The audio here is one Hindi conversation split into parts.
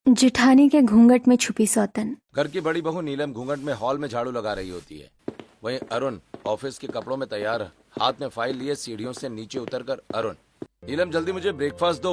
जिठानी के घूंघट में छुपी सौतन। घर की बड़ी बहू नीलम घूंघट में हॉल में झाड़ू लगा रही होती है। वहीं अरुण ऑफिस के कपड़ों में तैयार, हाथ में फाइल लिए सीढ़ियों से नीचे उतरकर अरुण, नीलम जल्दी मुझे ब्रेकफास्ट दो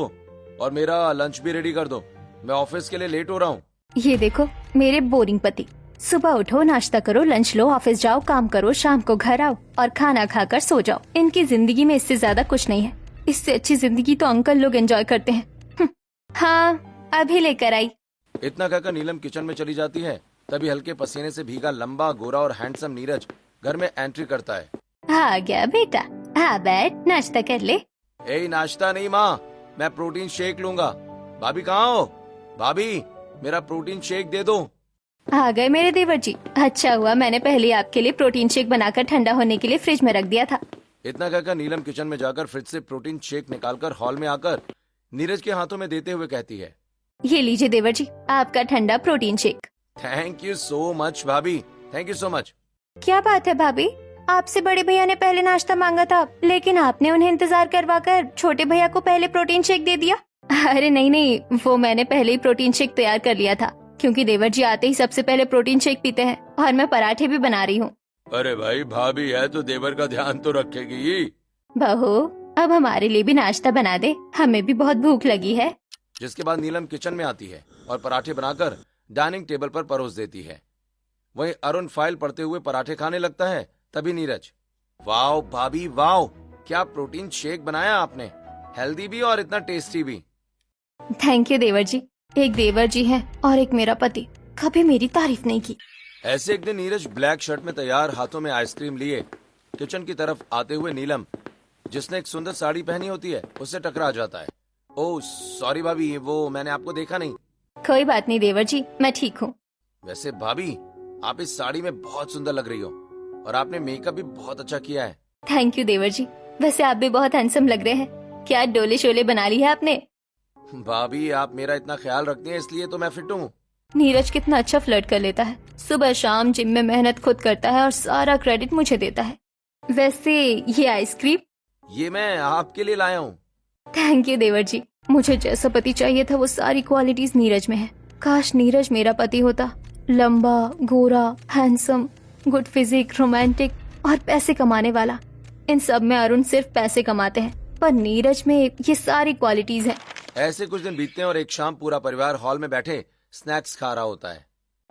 और मेरा लंच भी रेडी कर दो, मैं ऑफिस के लिए लेट हो रहा हूँ। ये देखो मेरे बोरिंग पति, सुबह उठो, नाश्ता करो, लंच लो, ऑफिस जाओ, काम करो, शाम को घर आओ और खाना खाकर सो जाओ। इनकी जिंदगी में इससे ज्यादा कुछ नहीं है। इससे अच्छी जिंदगी तो अंकल लोग एंजॉय करते हैं। हाँ, अभी लेकर आई। इतना कहकर नीलम किचन में चली जाती है। तभी हल्के पसीने से भीगा लंबा, गोरा और हैंडसम नीरज घर में एंट्री करता है। आ गया बेटा, हाँ बैठ, नाश्ता कर ले। ए नाश्ता नहीं माँ, मैं प्रोटीन शेक लूंगा। भाभी कहाँ हो? भाभी मेरा प्रोटीन शेक दे दो। आ गए मेरे देवर जी। अच्छा हुआ मैंने पहले आपके लिए प्रोटीन शेक बनाकर ठंडा होने के लिए फ्रिज में रख दिया था। इतना कहकर नीलम किचन में जाकर फ्रिज से प्रोटीन शेक निकालकर हॉल में आकर नीरज के हाथों में देते हुए कहती है, ये लीजिए देवर जी, आपका ठंडा protein shake. Thank you so much भाभी, थैंक यू सो मच। क्या बात है भाभी, आपसे बड़े भैया ने पहले नाश्ता मांगा था, लेकिन आपने उन्हें इंतजार करवाकर छोटे भैया को पहले प्रोटीन शेक दे दिया। अरे नहीं, वो मैंने पहले ही प्रोटीन शेक तैयार कर लिया था, क्योंकि देवर जी आते ही सबसे पहले प्रोटीन शेक पीते हैं और मैं पराठे भी बना रही हूँ। अरे भाई, भाभी है तो देवर का ध्यान तो रखेगी। बहू, अब हमारे लिए भी नाश्ता बना दे, हमें भी बहुत भूख लगी है। जिसके बाद नीलम किचन में आती है और पराठे बनाकर डाइनिंग टेबल पर परोस देती है। वहीं अरुण फाइल पढ़ते हुए पराठे खाने लगता है। तभी नीरज, वाह भाभी वाह, क्या प्रोटीन शेक बनाया आपने, हेल्दी भी और इतना टेस्टी भी। थैंक यू देवर जी। एक देवर जी है और एक मेरा पति, कभी मेरी तारीफ नहीं की। ऐसे एक दिन नीरज ब्लैक शर्ट में तैयार, हाथों में आइसक्रीम लिए किचन की तरफ आते हुए नीलम, जिसने एक सुंदर साड़ी पहनी होती है, उससे टकरा जाता है। ओह सॉरी भाभी, वो मैंने आपको देखा नहीं। कोई बात नहीं देवर जी, मैं ठीक हूँ। वैसे भाभी, आप इस साड़ी में बहुत सुंदर लग रही हो और आपने मेकअप भी बहुत अच्छा किया है। थैंक यू देवर जी, वैसे आप भी बहुत हैंडसम लग रहे हैं। क्या डोले शोले बना ली है आपने? भाभी, आप मेरा इतना ख्याल रखती हैं, इसलिए तो मैं फिट हूँ। नीरज कितना अच्छा फ्लर्ट कर लेता है, सुबह शाम जिम में मेहनत खुद करता है और सारा क्रेडिट मुझे देता है। वैसे ये आइसक्रीम, ये मैं आपके लिए लाया हूँ। थैंक यू देवर जी। मुझे जैसा पति चाहिए था वो सारी क्वालिटीज नीरज में है। काश नीरज मेरा पति होता, लंबा, गोरा, हैंडसम, गुड फिजिक, रोमांटिक और पैसे कमाने वाला। इन सब में अरुण सिर्फ पैसे कमाते हैं, पर नीरज में ये सारी क्वालिटीज हैं। ऐसे कुछ दिन बीतते हैं और एक शाम पूरा परिवार हॉल में बैठे स्नैक्स खा रहा होता है।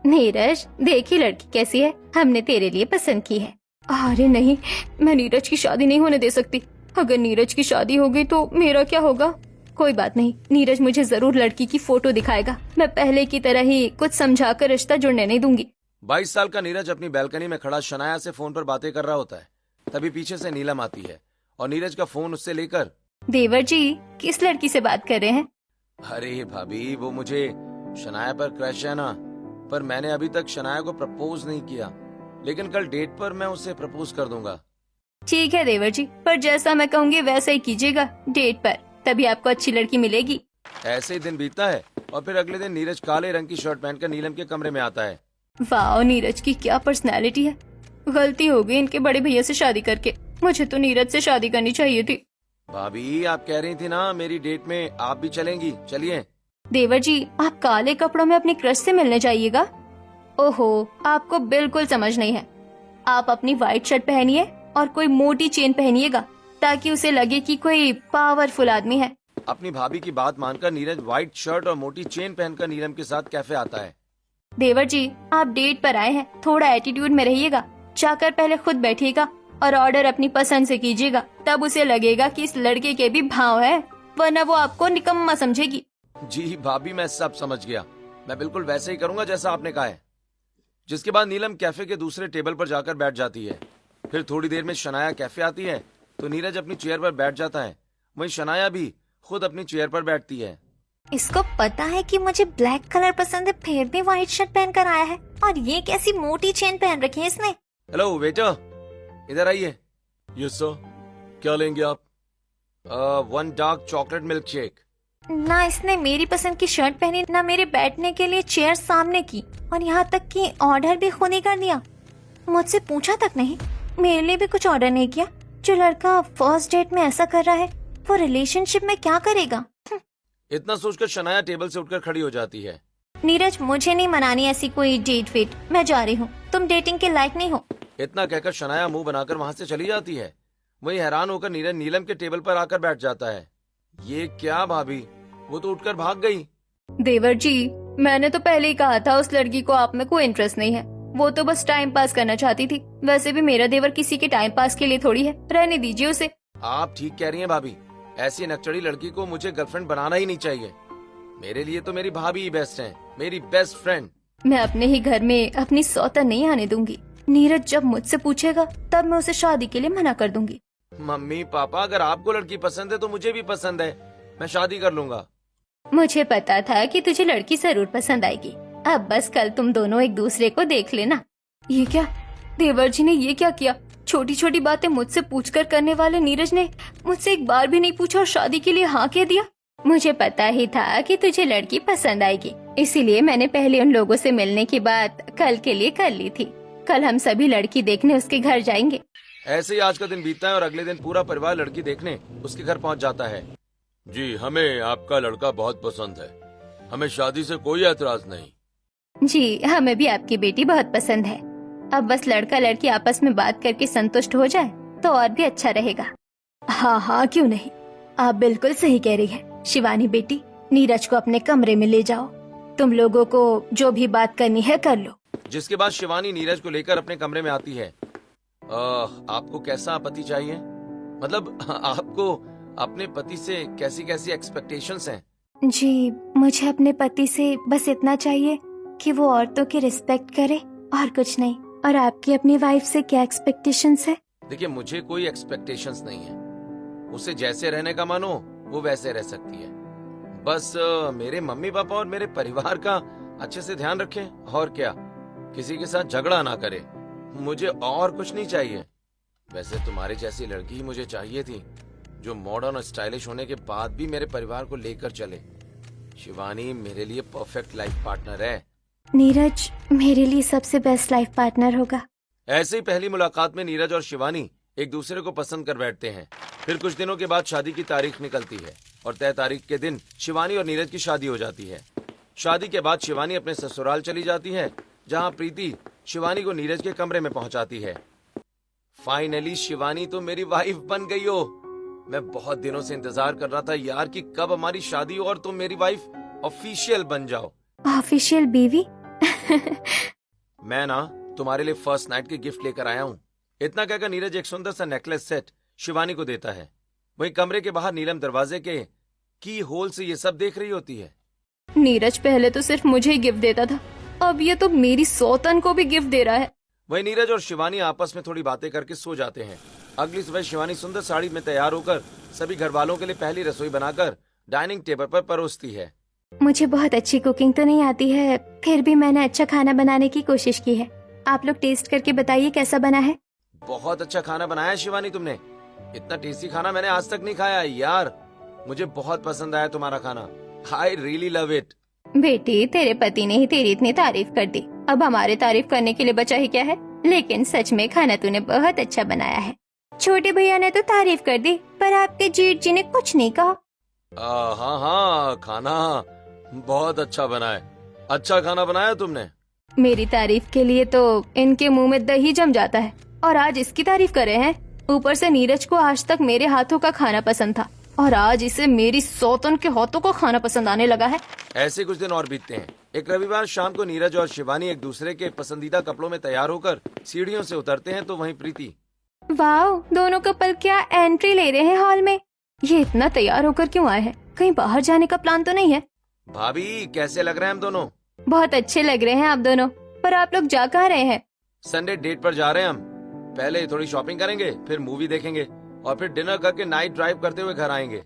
नीरज, देखी लड़की कैसी है, हमने तेरे लिए पसंद की है। अरे नहीं, मैं नीरज की शादी नहीं होने दे सकती। अगर नीरज की शादी हो गई तो मेरा क्या होगा? कोई बात नहीं, नीरज मुझे जरूर लड़की की फोटो दिखाएगा। मैं पहले की तरह ही कुछ समझाकर रिश्ता जुड़ने नहीं दूंगी। 22 साल का नीरज अपनी बैल्कनी में खड़ा शनाया से फोन पर बातें कर रहा होता है। तभी पीछे से नीलम आती है और नीरज का फोन उससे लेकर, देवर जी, किस लड़की से बात कर रहे हैं? अरे भाभी, वो मुझे शनाया पर क्रश है ना, पर मैंने अभी तक शनाया को प्रपोज नहीं किया, लेकिन कल डेट पर मैं उसे प्रपोज कर दूंगा। ठीक है देवर जी, पर जैसा मैं कहूँगी वैसा ही कीजिएगा डेट पर, तभी आपको अच्छी लड़की मिलेगी। ऐसे ही दिन बीतता है और फिर अगले दिन नीरज काले रंग की शर्ट पहनकर नीलम के कमरे में आता है। वाह, नीरज की क्या पर्सनैलिटी है। गलती हो गई इनके बड़े भैया से शादी करके, मुझे तो नीरज से शादी करनी चाहिए थी। भाभी, आप कह रही थी ना मेरी डेट में आप भी चलेंगी, चलिए। देवर जी, आप काले कपड़ों में अपनी क्रश से मिलने जाइएगा? ओहो, आपको बिल्कुल समझ नहीं है। आप अपनी व्हाइट शर्ट पहनिए और कोई मोटी चेन पहनिएगा, ताकि उसे लगे कि कोई पावरफुल आदमी है। अपनी भाभी की बात मानकर नीरज व्हाइट शर्ट और मोटी चेन पहनकर नीलम के साथ कैफे आता है। देवर जी, आप डेट पर आए हैं, थोड़ा एटीट्यूड में रहिएगा। जाकर पहले खुद बैठिएगा और ऑर्डर अपनी पसंद से कीजिएगा, तब उसे लगेगा कि इस लड़के के भी भाव है, वरना वो आपको निकम्मा समझेगी। जी भाभी, मैं सब समझ गया, मैं बिल्कुल वैसे ही करूंगा जैसा आपने कहा है। जिसके बाद नीलम कैफे के दूसरे टेबल पर जाकर बैठ जाती है। फिर थोड़ी देर में शनाया कैफे आती है तो नीरज अपनी चेयर पर बैठ जाता है। वहीं शनाया भी खुद अपनी चेयर पर बैठती है। इसको पता है कि मुझे ब्लैक कलर पसंद है, फिर भी व्हाइट शर्ट पहनकर आया है, और ये कैसी मोटी चेन पहन रखी है इसने। हेलो वेटर, इधर आइए। यस सर, क्या लेंगे आप? 1 डार्क चॉकलेट मिल्क शेक। ना इसने मेरी पसंद की शर्ट पहनी, ना मेरे बैठने के लिए चेयर सामने की, और यहाँ तक कि ऑर्डर भी खुद ही कर दिया। मुझसे पूछा तक नहीं, मेरे लिए भी कुछ ऑर्डर नहीं किया। जो लड़का फर्स्ट डेट में ऐसा कर रहा है, वो रिलेशनशिप में क्या करेगा? इतना सोचकर शनाया टेबल से उठकर खड़ी हो जाती है नीरज, मुझे नहीं मनानी ऐसी कोई डेट वेट, मैं जा रही हूँ, तुम डेटिंग के लायक नहीं हो। इतना कहकर शनाया मुंह बनाकर वहां से चली जाती है। वही हैरान होकर नीरज नीलम के टेबल पर आकर बैठ जाता है। ये क्या भाभी, वो तो उठकर भाग गई। देवर जी, मैंने तो पहले ही कहा था उस लड़की को आप में कोई इंटरेस्ट नहीं है। वो तो बस टाइम पास करना चाहती थी। वैसे भी मेरा देवर किसी के टाइम पास के लिए थोड़ी है, रहने दीजिए उसे। आप ठीक कह रही हैं भाभी, ऐसी नकचड़ी लड़की को मुझे गर्लफ्रेंड बनाना ही नहीं चाहिए। मेरे लिए तो मेरी भाभी ही बेस्ट है, मेरी बेस्ट फ्रेंड। मैं अपने ही घर में अपनी सौतन नहीं आने दूंगी। नीरज जब मुझसे पूछेगा तब मैं उसे शादी के लिए मना कर दूंगी। मम्मी पापा, अगर आपको लड़की पसंद है तो मुझे भी पसंद है, मैं शादी कर लूंगा। मुझे पता था कि तुझे लड़की जरूर पसंद आएगी। अब बस कल तुम दोनों एक दूसरे को देख लेना। ये क्या, देवर जी ने ये क्या किया? छोटी छोटी बातें मुझसे पूछकर करने वाले नीरज ने मुझसे एक बार भी नहीं पूछा और शादी के लिए हाँ कह दिया। मुझे पता ही था कि तुझे लड़की पसंद आएगी, इसीलिए मैंने पहले उन लोगों से मिलने की बात कल के लिए कर ली थी। कल हम सभी लड़की देखने उसके घर जाएंगे। ऐसे ही आज का दिन बीतता है और अगले दिन पूरा परिवार लड़की देखने उसके घर पहुंच जाता है। जी, हमें आपका लड़का बहुत पसंद है, हमें शादी से कोई एतराज नहीं। जी, हमें भी आपकी बेटी बहुत पसंद है। अब बस लड़का लड़की आपस में बात करके संतुष्ट हो जाए तो और भी अच्छा रहेगा। हाँ हाँ, क्यों नहीं, आप बिल्कुल सही कह रही है। शिवानी बेटी, नीरज को अपने कमरे में ले जाओ। तुम लोगों को जो भी बात करनी है कर लो। जिसके बाद शिवानी नीरज को लेकर अपने कमरे में आती है। आपको कैसा पति चाहिए? मतलब आपको अपने पति से कैसी कैसी एक्सपेक्टेशंस हैं? जी, मुझे अपने पति से बस इतना चाहिए कि वो औरतों की रिस्पेक्ट करे और कुछ नहीं। और आपकी अपनी वाइफ से क्या एक्सपेक्टेशंस है? देखिए, मुझे कोई एक्सपेक्टेशंस नहीं है। उसे जैसे रहने का मन हो वो वैसे रह सकती है। बस मेरे मम्मी पापा और मेरे परिवार का अच्छे से ध्यान रखें, और क्या, किसी के साथ झगड़ा ना करे। मुझे और कुछ नहीं चाहिए। वैसे तुम्हारी जैसी लड़की ही मुझे चाहिए थी, जो मॉडर्न और स्टाइलिश होने के बाद भी मेरे परिवार को लेकर चले। शिवानी मेरे लिए परफेक्ट लाइफ पार्टनर है। नीरज मेरे लिए सबसे बेस्ट लाइफ पार्टनर होगा। ऐसे ही पहली मुलाकात में नीरज और शिवानी एक दूसरे को पसंद कर बैठते हैं। फिर कुछ दिनों के बाद शादी की तारीख निकलती है और तय तारीख के दिन शिवानी और नीरज की शादी हो जाती है। शादी के बाद शिवानी अपने ससुराल चली जाती है, जहां प्रीति शिवानी को नीरज के कमरे में पहुंचाती है। फाइनली शिवानी तो मेरी वाइफ बन गई हो। मैं बहुत दिनों से इंतजार कर रहा था यार कि कब हमारी शादी हो और तुम मेरी वाइफ ऑफिशियल बन जाओ। ऑफिशियल बीवी? मैं ना तुम्हारे लिए फर्स्ट नाइट की गिफ्ट लेकर आया हूँ। इतना कहकर नीरज एक सुंदर सा नेकलेस सेट शिवानी को देता है। वहीं कमरे के बाहर नीलम दरवाजे के की होल से ये सब देख रही होती है। नीरज पहले तो सिर्फ मुझे ही गिफ्ट देता था, अब ये तो मेरी सौतन को भी गिफ्ट दे रहा है। वहीं नीरज और शिवानी आपस में थोड़ी बातें करके सो जाते हैं। अगली सुबह शिवानी सुंदर साड़ी में तैयार होकर सभी घर वालों के लिए पहली रसोई बनाकर डाइनिंग टेबल पर परोसती है। मुझे बहुत अच्छी कुकिंग तो नहीं आती है, फिर भी मैंने अच्छा खाना बनाने की कोशिश की है। आप लोग टेस्ट करके बताइए कैसा बना है। बहुत अच्छा खाना बनाया शिवानी तुमने। इतना टेस्टी खाना मैंने आज तक नहीं खाया यार। मुझे बहुत पसंद आया तुम्हारा खाना। I really love it. बेटी, तेरे पति ने ही तेरी इतनी तारीफ कर दी, अब हमारे तारीफ करने के लिए बचा ही क्या है। लेकिन सच में खाना तूने बहुत अच्छा बनाया है। छोटे भैया ने तो तारीफ कर दी, पर आपके जेठ जी ने कुछ नहीं कहा। हाँ हाँ, खाना बहुत अच्छा बना है। अच्छा खाना बनाया तुमने। मेरी तारीफ के लिए तो इनके मुंह में दही जम जाता है, और आज इसकी तारीफ कर रहे हैं। ऊपर से नीरज को आज तक मेरे हाथों का खाना पसंद था, और आज इसे मेरी सौतन के हाथों का खाना पसंद आने लगा है। ऐसे कुछ दिन और बीतते हैं। एक रविवार शाम को नीरज और शिवानी एक दूसरे के पसंदीदा कपड़ों में तैयार होकर सीढ़ियों से उतरते हैं तो वहीं प्रीति। वाह, दोनों कपल क्या एंट्री ले रहे हैं हॉल में। ये इतना तैयार होकर क्यों आए हैं? कहीं बाहर जाने का प्लान तो नहीं है? भाभी, कैसे लग रहे हैं हम दोनों? बहुत अच्छे लग रहे हैं आप दोनों, पर आप लोग जा कहाँ रहे हैं? संडे डेट पर जा रहे हैं हम। पहले थोड़ी शॉपिंग करेंगे, फिर मूवी देखेंगे और फिर डिनर करके नाइट ड्राइव करते हुए घर आएंगे।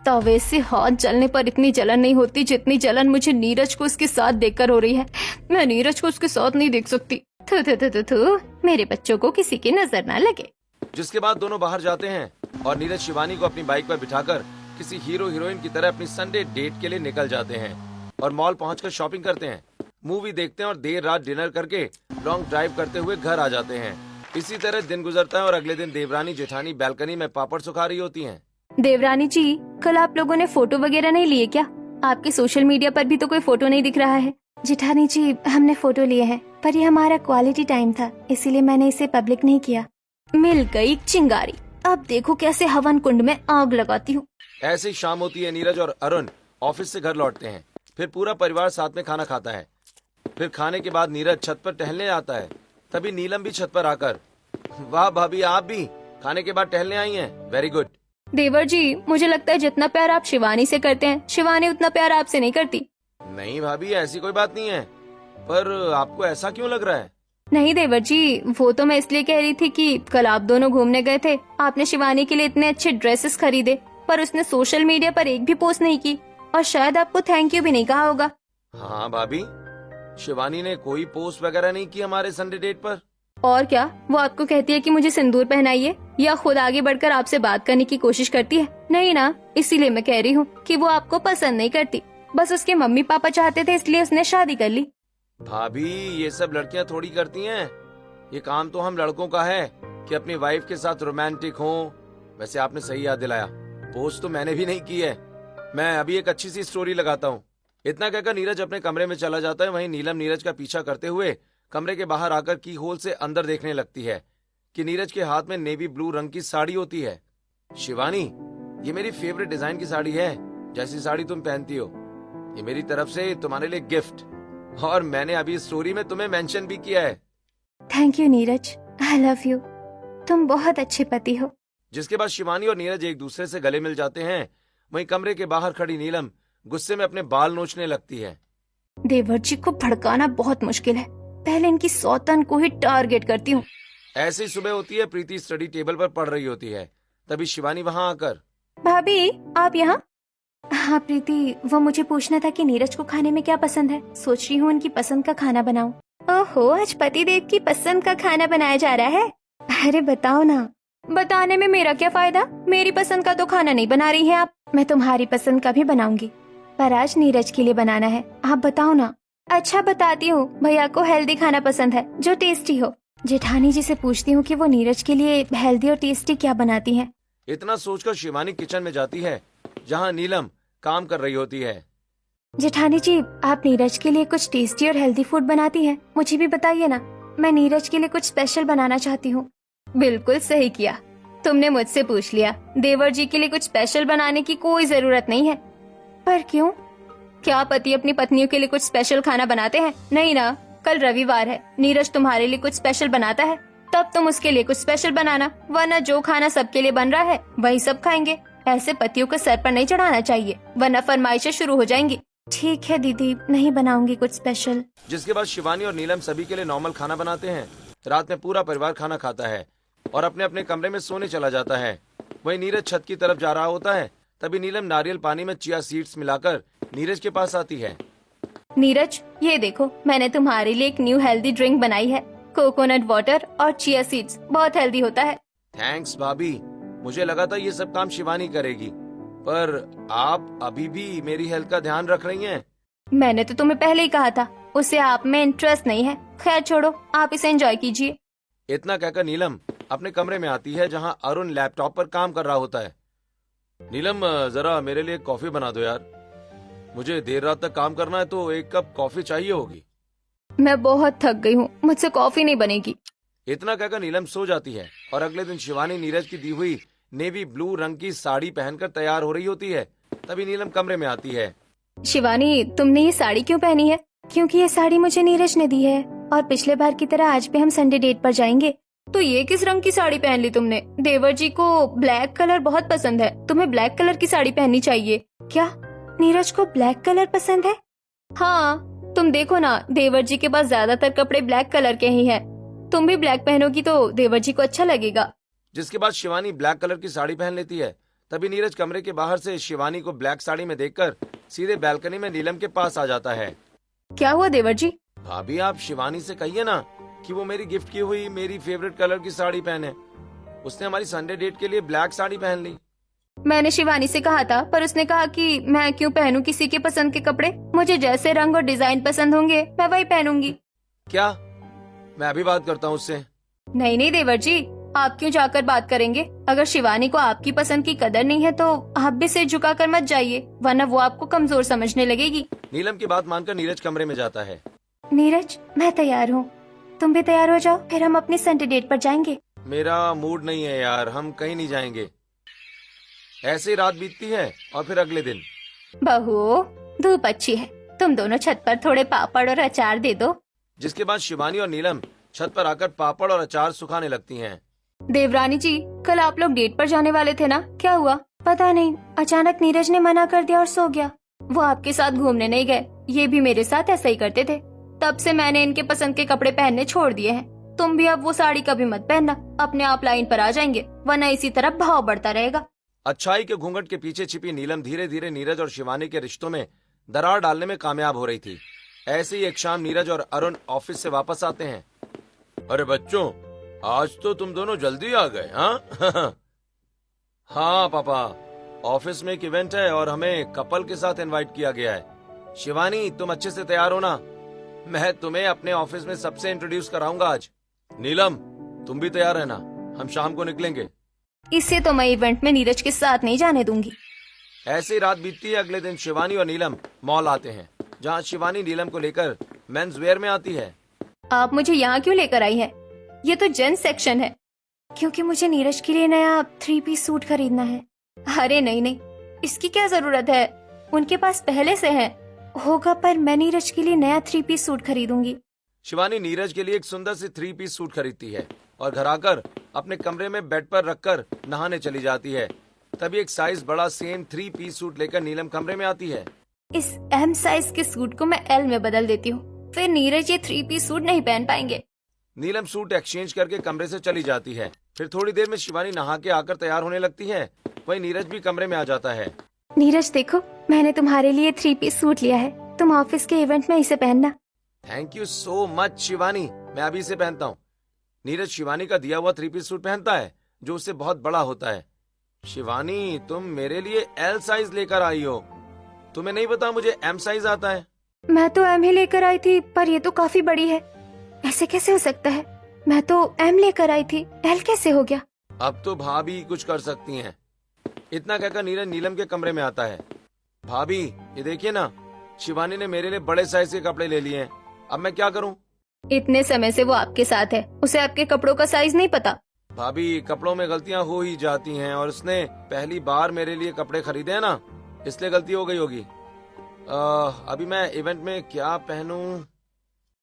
तवे से हाथ जलने पर इतनी जलन नहीं होती जितनी जलन मुझे नीरज को उसके साथ देखकर हो रही है। मैं नीरज को उसके साथ नहीं देख सकती। थू थू थू थू थू, मेरे बच्चों को किसी की नजर ना लगे। जिसके बाद दोनों बाहर जाते हैं और नीरज शिवानी को अपनी बाइक पर बिठाकर किसी हीरो हीरोइन की तरह अपनी संडे डेट के लिए निकल जाते हैं और मॉल पहुंचकर शॉपिंग करते हैं, मूवी देखते हैं और देर रात डिनर करके लॉन्ग ड्राइव करते हुए घर आ जाते हैं। इसी तरह दिन गुजरता है और अगले दिन देवरानी जेठानी बालकनी में पापड़ सुखा रही होती हैं। देवरानी जी, कल आप लोगों ने फोटो वगैरह नहीं लिए क्या? आपके सोशल मीडिया पर भी तो कोई फोटो नहीं दिख रहा है। जेठानी जी, हमने फोटो लिए हैं, पर ये हमारा क्वालिटी टाइम था, इसीलिए मैंने इसे पब्लिक नहीं किया। मिल गई चिंगारी। अब देखो कैसे हवन कुंड में आग लगाती हूँ। ऐसे ही शाम होती है, नीरज और अरुण ऑफिस से घर लौटते हैं। फिर पूरा परिवार साथ में खाना खाता है। फिर खाने के बाद नीरज छत पर टहलने आता है। तभी नीलम भी छत पर आकर, वाह भाभी, आप भी खाने के बाद टहलने आई हैं, वेरी गुड। देवर जी, मुझे लगता है जितना प्यार आप शिवानी से करते हैं, शिवानी उतना प्यार आपसे नहीं करती। नहीं भाभी, ऐसी कोई बात नहीं है, पर आपको ऐसा क्यों लग रहा है? नहीं देवर जी, वो तो मैं इसलिए कह रही थी कि कल आप दोनों घूमने गए थे, आपने शिवानी के लिए इतने अच्छे ड्रेसेस खरीदे, पर उसने सोशल मीडिया पर एक भी पोस्ट नहीं की और शायद आपको थैंक यू भी नहीं कहा होगा। हाँ भाभी, शिवानी ने कोई पोस्ट वगैरह नहीं की हमारे संडे डेट पर। और क्या, वो आपको कहती है कि मुझे सिंदूर पहनाइए, या खुद आगे बढ़कर आपसे बात करने की कोशिश करती है? नहीं ना, इसीलिए मैं कह रही हूँ कि वो आपको पसंद नहीं करती, बस उसके मम्मी पापा चाहते थे इसलिए उसने शादी कर ली। भाभी, ये सब लड़कियां थोड़ी करती हैं। ये काम तो हम लड़कों का है कि अपनी वाइफ के साथ रोमांटिक हो। वैसे आपने सही याद दिलाया, पोस्ट तो मैंने भी नहीं की है। मैं अभी एक अच्छी सी स्टोरी लगाता हूँ। इतना कहकर नीरज अपने कमरे में चला जाता है। वहीं नीलम नीरज का पीछा करते हुए कमरे के बाहर आकर की होल से अंदर देखने लगती है कि नीरज के हाथ में नेवी ब्लू रंग की साड़ी होती है। शिवानी, ये मेरी फेवरेट डिजाइन की साड़ी है, जैसी साड़ी तुम पहनती हो। ये मेरी तरफ से तुम्हारे लिए गिफ्ट, और मैंने अभी स्टोरी में तुम्हें मेंशन भी किया है। Thank you Neeraj, I love you, तुम बहुत अच्छे पति हो। जिसके बाद शिवानी और नीरज एक दूसरे से गले मिल जाते हैं। वहीं कमरे के बाहर खड़ी नीलम गुस्से में अपने बाल नोचने लगती है। देवर जी को भड़काना बहुत मुश्किल है, पहले इनकी सौतन को ही टारगेट करती हूँ। ऐसे ही सुबह होती है। प्रीति स्टडी टेबल पर पढ़ रही होती है। तभी शिवानी वहां आकर, भाभी आप यहाँ? हाँ प्रीति, वो मुझे पूछना था कि नीरज को खाने में क्या पसंद है, सोच रही हूँ उनकी पसंद का खाना बनाऊं। ओहो, आज पतिदेव की पसंद का खाना बनाया जा रहा है। अरे बताओ ना। बताने में मेरा क्या फायदा, मेरी पसंद का तो खाना नहीं बना रही है आप। मैं तुम्हारी पसंद का भी बनाऊंगी, पर आज नीरज के लिए बनाना है, आप बताओ ना। अच्छा बताती हूँ, भैया को हेल्दी खाना पसंद है जो टेस्टी हो। जेठानी जी से पूछती हूँ कि वो नीरज के लिए हेल्दी और टेस्टी क्या बनाती हैं। इतना सोचकर शिवानी किचन में जाती है जहां नीलम काम कर रही होती है। जेठानी जी, आप नीरज के लिए कुछ टेस्टी और हेल्दी फूड बनाती हैं, मुझे भी बताइए ना, मैं नीरज के लिए कुछ स्पेशल बनाना चाहती हूँ। बिल्कुल सही किया, तुमने मुझसे पूछ लिया। देवर जी के लिए कुछ स्पेशल बनाने की कोई जरूरत नहीं है। पर क्यों? क्या पति अपनी पत्नियों के लिए कुछ स्पेशल खाना बनाते हैं? नहीं ना। कल रविवार है, नीरज तुम्हारे लिए कुछ स्पेशल बनाता है, तब तुम उसके लिए कुछ स्पेशल बनाना, वरना जो खाना सबके लिए बन रहा है वही सब खाएंगे। ऐसे पतियों को सर पर नहीं चढ़ाना चाहिए, वरना फरमाइशें शुरू हो जाएंगी। ठीक है दीदी, नहीं बनाऊंगी कुछ स्पेशल। जिसके बाद शिवानी और नीलम सभी के लिए नॉर्मल खाना बनाते हैं। रात में पूरा परिवार खाना खाता है और अपने अपने कमरे में सोने चला जाता है। वहीं नीरज छत की तरफ जा रहा होता है। तभी नीलम नारियल पानी में चिया सीड्स मिलाकर नीरज के पास आती है। नीरज, ये देखो, मैंने तुम्हारे लिए एक न्यू हेल्दी ड्रिंक बनाई है, कोकोनट वाटर और चिया सीड्स, बहुत हेल्दी होता है। थैंक्स भाभी, मुझे लगा था ये सब काम शिवानी करेगी, पर आप अभी भी मेरी हेल्थ का ध्यान रख रही हैं। मैंने तो तुम्हें पहले ही कहा था, उसे आप में इंटरेस्ट नहीं है। खैर छोड़ो, आप इसे एंजॉय कीजिए। इतना कहकर नीलम अपने कमरे में आती है जहां अरुण लैपटॉप पर काम कर रहा होता है। नीलम, जरा मेरे लिए कॉफी बना दो यार, मुझे देर रात तक काम करना है तो एक कप कॉफी चाहिए होगी। मैं बहुत थक गई हूँ, मुझसे कॉफी नहीं बनेगी। इतना कहकर नीलम सो जाती है और अगले दिन शिवानी नीरज की दी हुई नेवी ब्लू रंग की साड़ी पहनकर तैयार हो रही होती है। तभी नीलम कमरे में आती है। शिवानी, तुमने ये साड़ी क्यों पहनी है? क्योंकि ये साड़ी मुझे नीरज ने दी है और पिछले बार की तरह आज भी हम संडे डेट पर जाएंगे। तो ये किस रंग की साड़ी पहन ली तुमने? देवर जी को ब्लैक कलर बहुत पसंद है, तुम्हें ब्लैक कलर की साड़ी पहननी चाहिए। क्या नीरज को ब्लैक कलर पसंद है? हाँ, तुम देखो ना, देवर जी के पास ज्यादातर कपड़े ब्लैक कलर के ही हैं। तुम भी ब्लैक पहनोगी तो देवर जी को अच्छा लगेगा। जिसके बाद शिवानी ब्लैक कलर की साड़ी पहन लेती है। तभी नीरज कमरे के बाहर से शिवानी को ब्लैक साड़ी में देखकर सीधे बालकनी में नीलम के पास आ जाता है। क्या हुआ देवर जी? भाभी, आप शिवानी से कहिए ना कि वो मेरी गिफ्ट की हुई मेरी फेवरेट कलर की साड़ी पहने। उसने हमारी संडे डेट के लिए ब्लैक साड़ी पहन ली। मैंने शिवानी से कहा था, पर उसने कहा कि मैं क्यों पहनूं किसी के पसंद के कपड़े, मुझे जैसे रंग और डिजाइन पसंद होंगे मैं वही पहनूंगी। क्या? मैं अभी बात करता हूँ उससे। नहीं नहीं देवर जी, आप क्यों जाकर बात करेंगे? अगर शिवानी को आपकी पसंद की कदर नहीं है तो आप भी सिर झुकाकर मत जाइए, वरना वो आपको कमजोर समझने लगेगी। नीलम की बात मानकर नीरज कमरे में जाता है। नीरज, मैं तैयार हूँ, तुम भी तैयार हो जाओ, फिर हम अपनी संडे डेट पर जाएंगे। मेरा मूड नहीं है यार, हम कहीं नहीं जाएंगे। ऐसे ही रात बीतती है और फिर अगले दिन। बहू, धूप अच्छी है, तुम दोनों छत पर थोड़े पापड़ और अचार दे दो। जिसके बाद शिवानी और नीलम छत पर आकर पापड़ और अचार सुखाने लगती हैं। देवरानी जी, कल आप लोग डेट पर जाने वाले थे ना, क्या हुआ? पता नहीं, अचानक नीरज ने मना कर दिया और सो गया। वो आपके साथ घूमने नहीं गए? ये भी मेरे साथ ऐसा ही करते थे। तब से मैंने इनके पसंद के कपड़े पहनने छोड़ दिए हैं। तुम भी अब वो साड़ी कभी मत पहनना, अपने आप लाइन पर आ जाएंगे, वरना इसी तरह भाव बढ़ता रहेगा। अच्छाई के घूंघट के पीछे छिपी नीलम धीरे धीरे नीरज और शिवानी के रिश्तों में दरार डालने में कामयाब हो रही थी। ऐसे ही एक शाम नीरज और अरुण ऑफिस से वापस आते हैं। अरे बच्चों, आज तो तुम दोनों जल्दी आ गए। हाँ हाँ पापा, ऑफिस में एक इवेंट है और हमें कपल के साथ इनवाइट किया गया है। शिवानी, तुम अच्छे से तैयार हो ना? मैं तुम्हें अपने ऑफिस में सबसे इंट्रोड्यूस कराऊंगा आज। नीलम, तुम भी तैयार है ना? हम शाम को निकलेंगे। इससे तो मैं इवेंट में नीरज के साथ नहीं जाने दूंगी। ऐसे ही रात बीतती है। अगले दिन शिवानी और नीलम मॉल आते हैं, जहाँ शिवानी नीलम को लेकर मेंस वेयर में आती है। आप मुझे यहाँ क्यों लेकर आई हैं? ये तो जेंट्स सेक्शन है। क्योंकि मुझे नीरज के लिए नया 3 पीस सूट खरीदना है। अरे नहीं नहीं, इसकी क्या जरूरत है, उनके पास पहले से है। होगा, पर मैं नीरज के लिए नया 3 पीस सूट खरीदूंगी। शिवानी नीरज के लिए एक सुंदर सी 3 पीस सूट खरीदती है और घर आकर अपने कमरे में बेड पर रखकर नहाने चली जाती है। तभी एक साइज बड़ा सेम 3 पीस सूट लेकर नीलम कमरे में आती है। इस एम साइज के सूट को मैं एल में बदल देती हूँ, फिर नीरज ये 3 पीस सूट नहीं पहन पाएंगे। नीलम सूट एक्सचेंज करके कमरे से चली जाती है। फिर थोड़ी देर में शिवानी नहा के आकर तैयार होने लगती है। वहीं नीरज भी कमरे में आ जाता है। नीरज देखो, मैंने तुम्हारे लिए 3 पीस सूट लिया है, तुम ऑफिस के इवेंट में इसे पहनना। Thank you so much Shivani, मैं अभी इसे पहनता हूँ। नीरज शिवानी का दिया हुआ 3 पीस सूट पहनता है, जो उससे बहुत बड़ा होता है। शिवानी, तुम मेरे लिए एल साइज लेकर आई हो, तुम्हें नहीं पता मुझे एम साइज आता है? मैं तो एम ही लेकर आई थी, पर ये तो काफी बड़ी है, ऐसे कैसे हो सकता है? मैं तो एम लेकर आई थी, एल कैसे हो गया? अब तो भाभी कुछ कर सकती हैं। इतना कहकर नीरज नीलम के कमरे में आता है। भाभी, ये देखिए ना, शिवानी ने मेरे लिए बड़े साइज के कपड़े ले लिए हैं, अब मैं क्या करूं? इतने समय से वो आपके साथ है, उसे आपके कपड़ों का साइज नहीं पता? भाभी, कपड़ों में गलतियां हो ही जाती हैं और उसने पहली बार मेरे लिए कपड़े खरीदे हैं ना, इसलिए गलती हो गई होगी। अभी मैं इवेंट में क्या पहनूं?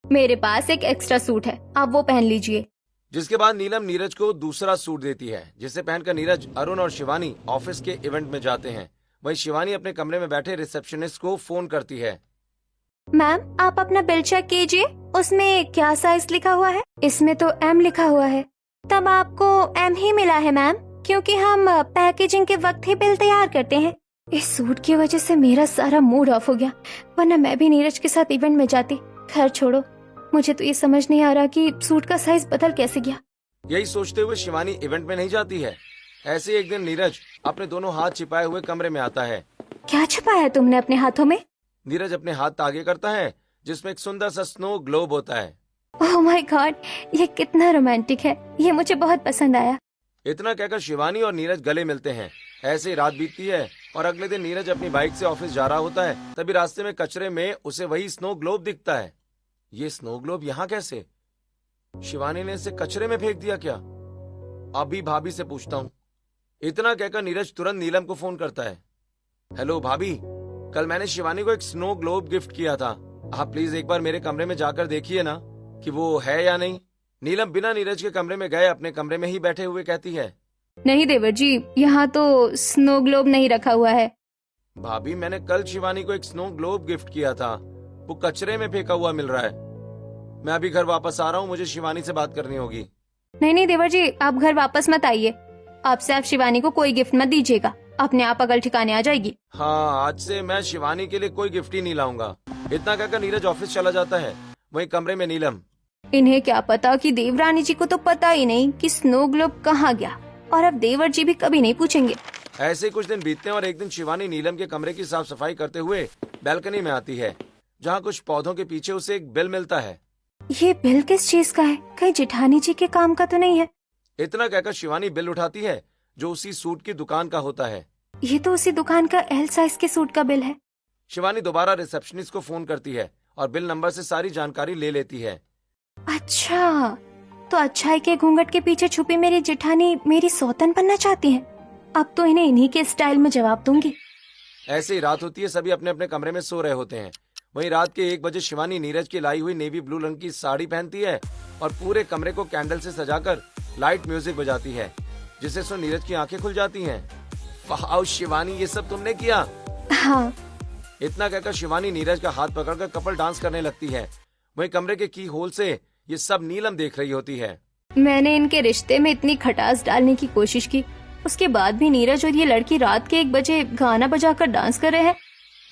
मेरे पास एक एक्स्ट्रा सूट है, आप वो पहन लीजिए। जिसके बाद नीलम नीरज को दूसरा सूट देती है, जिसे पहनकर नीरज, अरुण और शिवानी ऑफिस के इवेंट में जाते हैं। वहीं शिवानी अपने कमरे में बैठे रिसेप्शनिस्ट को फोन करती है। मैम, आप अपना बिल चेक कीजिए, उसमें क्या साइज लिखा हुआ है? इसमें तो एम लिखा हुआ है। तब आपको एम ही मिला है मैम, क्योंकि हम पैकेजिंग के वक्त ही बिल तैयार करते हैं। इस सूट की वजह से मेरा सारा मूड ऑफ हो गया, वरना मैं भी नीरज के साथ इवेंट में जाती। खैर छोड़ो, मुझे तो ये समझ नहीं आ रहा कि सूट का साइज बदल कैसे गया। यही सोचते हुए शिवानी इवेंट में नहीं जाती है। ऐसे एक दिन नीरज अपने दोनों हाथ छिपाए हुए कमरे में आता है। क्या छुपाया तुमने अपने हाथों में? नीरज अपने हाथ आगे करता है, जिसमें एक सुंदर सा स्नो ग्लोब होता है। ओह माय गॉड, ये कितना रोमांटिक है, ये मुझे बहुत पसंद आया। इतना कहकर शिवानी और नीरज गले मिलते हैं। ऐसे ही रात बीतती है और अगले दिन नीरज अपनी बाइक से ऑफिस जा रहा होता है। तभी रास्ते में कचरे में उसे वही स्नो ग्लोब दिखता है। ये स्नो ग्लोब यहाँ कैसे? शिवानी ने इसे कचरे में फेंक दिया क्या? अभी भाभी से पूछता हूँ। इतना कहकर नीरज तुरंत नीलम को फोन करता है। हेलो भाभी, कल मैंने शिवानी को एक स्नो ग्लोब गिफ्ट किया था, आप प्लीज एक बार मेरे कमरे में जाकर देखिए ना कि वो है या नहीं। नीलम बिना नीरज के कमरे में गए अपने कमरे में ही बैठे हुए कहती है। नहीं देवर जी, यहाँ तो स्नो ग्लोब नहीं रखा हुआ है। भाभी, मैंने कल शिवानी को एक स्नो ग्लोब गिफ्ट किया था, वो कचरे में फेंका हुआ मिल रहा है। मैं अभी घर वापस आ रहा हूँ, मुझे शिवानी से बात करनी होगी। नहीं नहीं देवर जी, आप घर वापस मत आइए, आपसे आप शिवानी को कोई गिफ्ट मत दीजिएगा, अपने आप अगल ठिकाने आ जाएगी। हाँ, आज से मैं शिवानी के लिए कोई गिफ्ट ही नहीं लाऊंगा। इतना कहकर नीरज ऑफिस चला जाता है। वहीं कमरे में नीलम। इन्हें क्या पता कि देवरानी जी को तो पता ही नहीं कि स्नो ग्लोब कहाँ गया, और अब देवर जी भी कभी नहीं पूछेंगे। ऐसे कुछ दिन बीतते हैं और एक दिन शिवानी नीलम के कमरे की साफ सफाई करते हुए बैल्कनी में आती है, जहाँ कुछ पौधों के पीछे उसे एक बिल मिलता है। ये बिल किस चीज का है? कहीं जेठानी जी के काम का तो नहीं है? इतना कहकर शिवानी बिल उठाती है जो उसी सूट की दुकान का होता है। ये तो उसी दुकान का एल साइज के सूट का बिल है। शिवानी दोबारा रिसेप्शनिस्ट को फोन करती है और बिल नंबर से सारी जानकारी ले लेती है। अच्छा, तो अच्छाई के घूंघट के पीछे छुपी मेरी जेठानी मेरी सौतन बनना चाहती है। अब तो इन्हें इन्हीं के स्टाइल में जवाब दूंगी। ऐसे ही रात होती है, सभी अपने अपने कमरे में सो रहे होते हैं। वहीं रात के 1 बजे शिवानी नीरज की लाई हुई नेवी ब्लू रंग की साड़ी पहनती है और पूरे कमरे को कैंडल से सजाकर लाइट म्यूजिक बजाती है, जिससे सुन नीरज की आंखें खुल जाती हैं। वाह शिवानी, ये सब तुमने किया? हाँ। इतना कहकर शिवानी नीरज का हाथ पकड़कर कपल डांस करने लगती है। वहीं कमरे के की होल से ये सब नीलम देख रही होती है। मैंने इनके रिश्ते में इतनी खटास डालने की कोशिश की, उसके बाद भी नीरज और ये लड़की रात के 1 बजे गाना बजाकर डांस कर रहे हैं।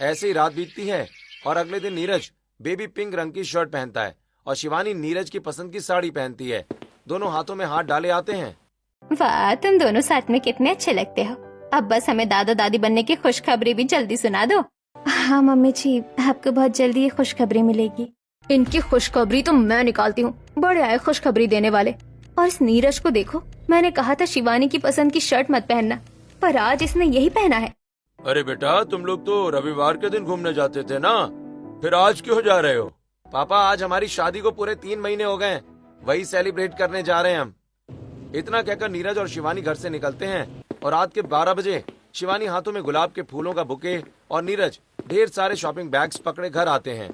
ऐसे ही रात बीतती है और अगले दिन नीरज बेबी पिंक रंग की शर्ट पहनता है और शिवानी नीरज की पसंद की साड़ी पहनती है। दोनों हाथों में हाथ डाले आते हैं। वाह, तुम दोनों साथ में कितने अच्छे लगते हो। अब बस हमें दादा दादी बनने की खुशखबरी भी जल्दी सुना दो। हाँ मम्मी जी, आपको बहुत जल्दी ये खुशखबरी मिलेगी। इनकी खुशखबरी तो मैं निकालती हूँ। बड़े आए खुशखबरी देने वाले। और इस नीरज को देखो, मैंने कहा था शिवानी की पसंद की शर्ट मत पहनना, पर आज इसने यही पहना है। अरे बेटा, तुम लोग तो रविवार के दिन घूमने जाते थे ना, फिर आज क्यों जा रहे हो? पापा, आज हमारी शादी को पूरे 3 महीने हो गए, वही सेलिब्रेट करने जा रहे हैं हम। इतना कहकर नीरज और शिवानी घर से निकलते हैं और रात के 12 बजे शिवानी हाथों में गुलाब के फूलों का बुके और नीरज ढेर सारे शॉपिंग बैग्स पकड़े घर आते हैं।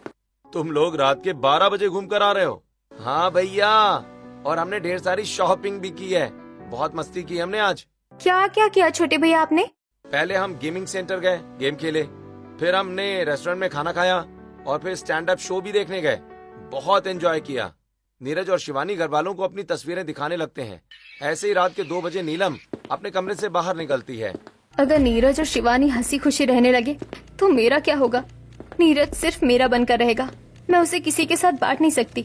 तुम लोग रात के 12 बजे घूम कर आ रहे हो? हाँ भैया, और हमने ढेर सारी शॉपिंग भी की है। बहुत मस्ती की हमने आज। क्या क्या किया छोटे भैया आपने? पहले हम गेमिंग सेंटर गए, गेम खेले, फिर हमने रेस्टोरेंट में खाना खाया और फिर स्टैंड अप शो भी देखने गए। बहुत एंजॉय किया। नीरज और शिवानी घर वालों को अपनी तस्वीरें दिखाने लगते हैं। ऐसे ही रात के 2 बजे नीलम अपने कमरे से बाहर निकलती है। अगर नीरज और शिवानी हंसी खुशी रहने लगे तो मेरा क्या होगा? नीरज सिर्फ मेरा बनकर रहेगा, मैं उसे किसी के साथ बांट नहीं सकती।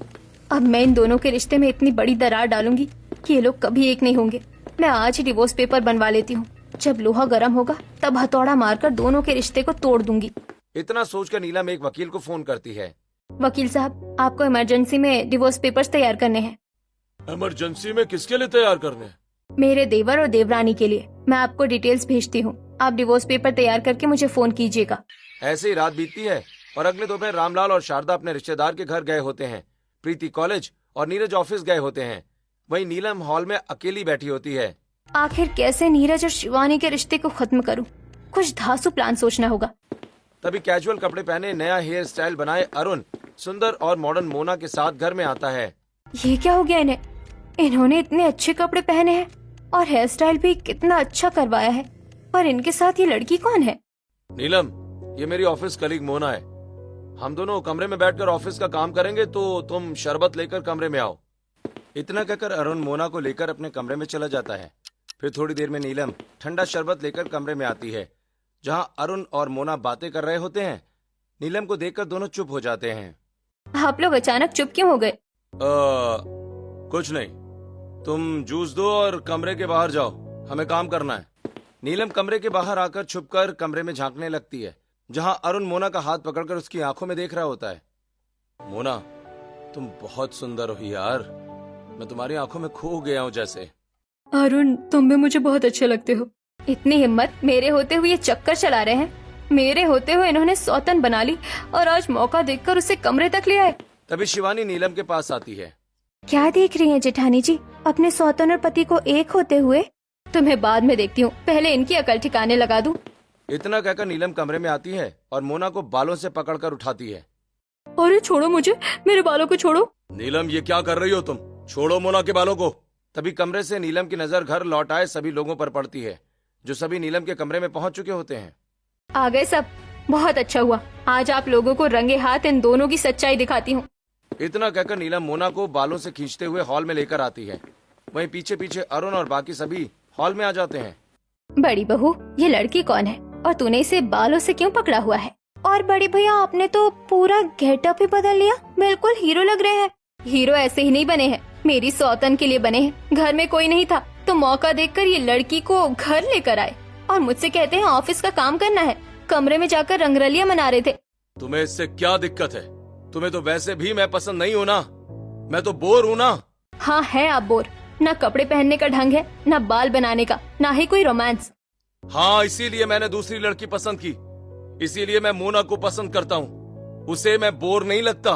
अब मैं इन दोनों के रिश्ते में इतनी बड़ी दरार डालूंगी कि ये लोग कभी एक नहीं होंगे। मैं आज ही डिवोर्स पेपर बनवा लेती हूँ। जब लोहा गर्म होगा तब हथौड़ा मारकर दोनों के रिश्ते को तोड़ दूंगी। इतना सोचकर नीलम एक वकील को फोन करती है। वकील साहब, आपको इमरजेंसी में डिवोर्स पेपर्स तैयार करने हैं। इमरजेंसी में किसके लिए तैयार करने? मेरे देवर और देवरानी के लिए। मैं आपको डिटेल्स भेजती हूँ, आप डिवोर्स पेपर तैयार करके मुझे फोन कीजिएगा। ऐसे ही रात बीतती है और अगले दोपहर रामलाल और शारदा अपने रिश्तेदार के घर गए होते हैं। प्रीति कॉलेज और नीरज ऑफिस गए होते हैं। वहीं नीलम हॉल में अकेली बैठी होती है। आखिर कैसे नीरज और शिवानी के रिश्ते को खत्म करूं? कुछ धांसू प्लान सोचना होगा। तभी कैजुअल कपड़े पहने, नया हेयर स्टाइल बनाए अरुण सुंदर और मॉडर्न मोना के साथ घर में आता है। ये क्या हो गया इन्हें? इन्होंने इतने अच्छे कपड़े पहने हैं और हेयर स्टाइल भी कितना अच्छा करवाया है, और इनके साथ ये लड़की कौन है? नीलम, ये मेरी ऑफिस कलीग मोना है। हम दोनों कमरे में बैठकर ऑफिस का काम करेंगे, तो तुम शरबत लेकर कमरे में आओ। इतना कहकर अरुण मोना को लेकर अपने कमरे में चला जाता है। फिर थोड़ी देर में नीलम ठंडा शरबत लेकर कमरे में आती है, जहां अरुण और मोना बातें कर रहे होते हैं। नीलम को देखकर दोनों चुप हो जाते हैं। आप लोग अचानक चुप क्यों हो गए? कुछ नहीं, तुम जूस दो और कमरे के बाहर जाओ, हमें काम करना है। नीलम कमरे के बाहर आकर छुपकर कमरे में झांकने लगती है, जहां अरुण मोना का हाथ पकड़कर उसकी आंखों में देख रहा होता है। मोना, तुम बहुत सुंदर हो यार, मैं तुम्हारी आंखों में खो गया हूँ जैसे। अरुण, तुम भी मुझे बहुत अच्छे लगते हो। इतनी हिम्मत, मेरे होते हुए ये चक्कर चला रहे हैं। मेरे होते हुए इन्होंने सौतन बना ली और आज मौका देखकर उसे कमरे तक ले आए। तभी शिवानी नीलम के पास आती है। क्या देख रही हैं जेठानी जी, अपने सौतन और पति को एक होते हुए? तुम्हें बाद में देखती हूँ, पहले इनकी अकल ठिकाने लगा दूं। इतना कहकर नीलम कमरे में आती है और मोना को बालों से पकड़कर उठाती है। अरे छोड़ो मुझे, मेरे बालों को छोड़ो। नीलम, ये क्या कर रही हो तुम? छोड़ो मोना के बालों को। तभी कमरे से नीलम की नजर घर लौट आए सभी लोगों पर पड़ती है, जो सभी नीलम के कमरे में पहुंच चुके होते हैं। आ गए सब, बहुत अच्छा हुआ। आज आप लोगों को रंगे हाथ इन दोनों की सच्चाई दिखाती हूँ। इतना कहकर नीलम मोना को बालों से खींचते हुए हॉल में लेकर आती है। वहीं पीछे पीछे अरुण और बाकी सभी हॉल में आ जाते हैं। बड़ी बहू, ये लड़की कौन है और तूने इसे बालों से क्यों पकड़ा हुआ है? और बड़ी भैया, आपने तो पूरा गेटअप ही बदल लिया, बिल्कुल हीरो लग रहे हैं। हीरो ऐसे ही नहीं बने हैं, मेरी सौतन के लिए बने हैं। घर में कोई नहीं था तो मौका देखकर ये लड़की को घर लेकर आए और मुझसे कहते हैं ऑफिस का काम करना है। कमरे में जाकर रंगरलियां मना रहे थे। तुम्हें इससे क्या दिक्कत है? तुम्हें तो वैसे भी मैं पसंद नहीं हूँ ना, मैं तो बोर हूँ ना। हाँ है आप बोर, ना कपड़े पहनने का ढंग है, ना बाल बनाने का, ना ही कोई रोमांस। हाँ, इसीलिए मैंने दूसरी लड़की पसंद की। इसीलिए मैं मोना को पसंद करता हूँ। उसे मैं बोर नहीं लगता,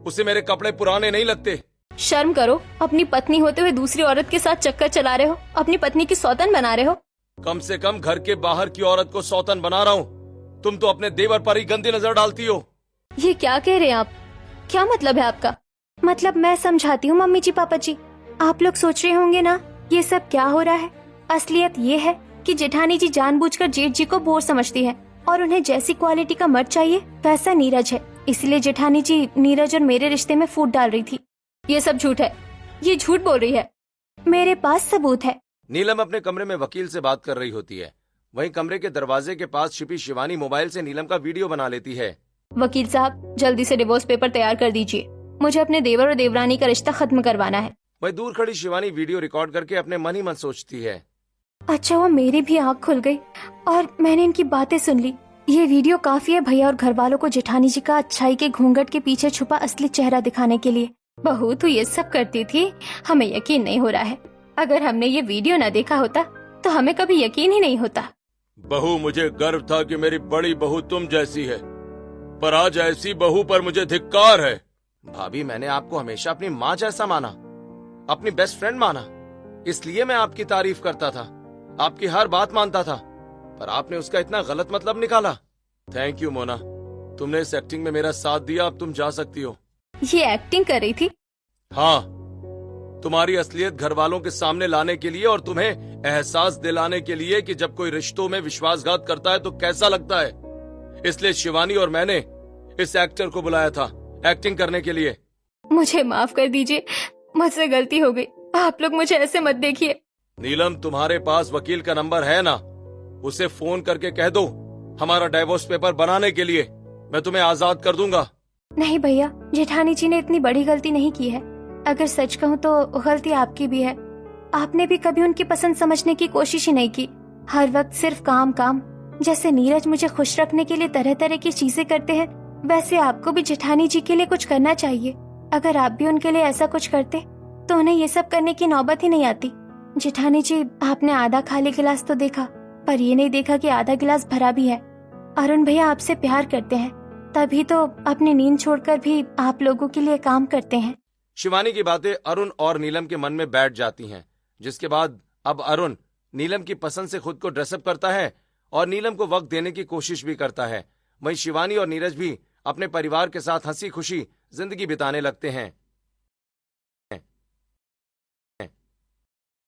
उसे मेरे कपड़े पुराने नहीं लगते। शर्म करो, अपनी पत्नी होते हुए दूसरी औरत के साथ चक्कर चला रहे हो, अपनी पत्नी की सौतन बना रहे हो। कम से कम घर के बाहर की औरत को सौतन बना रहा हूँ। तुम तो अपने देवर पर ही गंदी नजर डालती हो। ये क्या कह रहे हैं आप? क्या मतलब है आपका? मतलब मैं समझाती हूँ मम्मी जी पापा जी। आप लोग सोच रहे होंगे ना ये सब क्या हो रहा है। असलियत ये है कि जेठानी जी जानबूझकर जेठ जी को बोर समझती है और उन्हें जैसी क्वालिटी का मर्द चाहिए वैसा नीरज है। इसलिए जेठानी जी नीरज और मेरे रिश्ते में फूट डाल रही थी। ये सब झूठ है, ये झूठ बोल रही है। मेरे पास सबूत है। नीलम अपने कमरे में वकील से बात कर रही होती है। वहीं कमरे के दरवाजे के पास छिपी शिवानी मोबाइल से नीलम का वीडियो बना लेती है। वकील साहब, जल्दी से डिवोर्स पेपर तैयार कर दीजिए। मुझे अपने देवर और देवरानी का रिश्ता खत्म करवाना है। वहीं दूर खड़ी शिवानी वीडियो रिकॉर्ड करके अपने मन ही मन सोचती है। अच्छा हुआ मेरी भी आँख खुल गई और मैंने इनकी बातें सुन ली। ये वीडियो काफी है भैया और घर वालों को जेठानी जी का अच्छाई के घूंघट के पीछे छुपा असली चेहरा दिखाने के लिए। बहू तू ये सब करती थी, हमें यकीन नहीं हो रहा है। अगर हमने ये वीडियो न देखा होता तो हमें कभी यकीन ही नहीं होता। बहू, मुझे गर्व था कि मेरी बड़ी बहू तुम जैसी है, पर आज ऐसी बहू पर मुझे धिक्कार है। भाभी, मैंने आपको हमेशा अपनी माँ जैसा माना, अपनी बेस्ट फ्रेंड माना। इसलिए मैं आपकी तारीफ करता था, आपकी हर बात मानता था, पर आपने उसका इतना गलत मतलब निकाला। थैंक यू मोना, तुमने इस एक्टिंग में मेरा साथ दिया। अब तुम जा सकती हो। ये एक्टिंग कर रही थी? हाँ, तुम्हारी असलियत घर वालों के सामने लाने के लिए और तुम्हें एहसास दिलाने के लिए कि जब कोई रिश्तों में विश्वासघात करता है तो कैसा लगता है। इसलिए शिवानी और मैंने इस एक्टर को बुलाया था एक्टिंग करने के लिए। मुझे माफ कर दीजिए, मुझसे गलती हो गई। आप लोग मुझे ऐसे मत देखिए। नीलम, तुम्हारे पास वकील का नंबर है ना? उसे फोन करके कह दो हमारा डाइवोर्स पेपर बनाने के लिए। मैं तुम्हें आजाद कर दूंगा। नहीं भैया, जेठानी जी ने इतनी बड़ी गलती नहीं की है। अगर सच कहूँ तो गलती आपकी भी है। आपने भी कभी उनकी पसंद समझने की कोशिश ही नहीं की। हर वक्त सिर्फ काम काम। जैसे नीरज मुझे खुश रखने के लिए तरह तरह की चीजें करते हैं, वैसे आपको भी जेठानी जी के लिए कुछ करना चाहिए। अगर आप भी उनके लिए ऐसा कुछ करते तो उन्हें ये सब करने की नौबत ही नहीं आती। जेठानी जी, आपने आधा खाली गिलास तो देखा, पर ये नहीं देखा कि आधा गिलास भरा भी है। अरुण भैया आपसे प्यार करते हैं, तभी तो अपनी नींद छोड़कर भी आप लोगों के लिए काम करते हैं। शिवानी की बातें अरुण और नीलम के मन में बैठ जाती हैं, जिसके बाद अब अरुण नीलम की पसंद से खुद को ड्रेसअप करता है और नीलम को वक्त देने की कोशिश भी करता है। वहीं शिवानी और नीरज भी अपने परिवार के साथ हंसी खुशी जिंदगी बिताने लगते हैं।